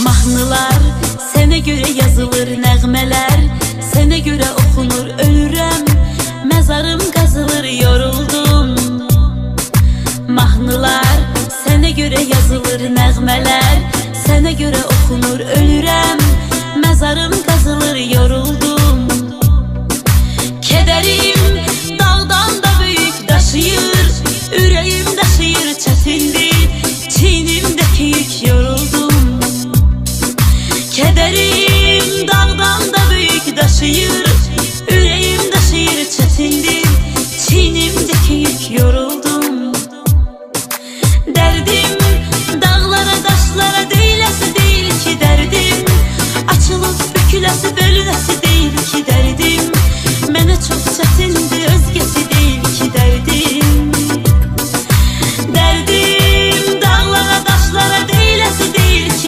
Mahnılar sənə görə yazılır, nəğmələr sənə görə oxunur. Ölürəm, məzarım qazılır, yoruldum. Mahnılar sənə görə yazılır, nəğmələr sənə görə oxunur. Ölürəm, məzarım qazılır, yoruldum. Kədərim dağdan da böyük daşıyır, ürəyim daşıyır, çətindir çiynimdəki yük, yoruldum. Kədərim dağdan da böyük daşıyır,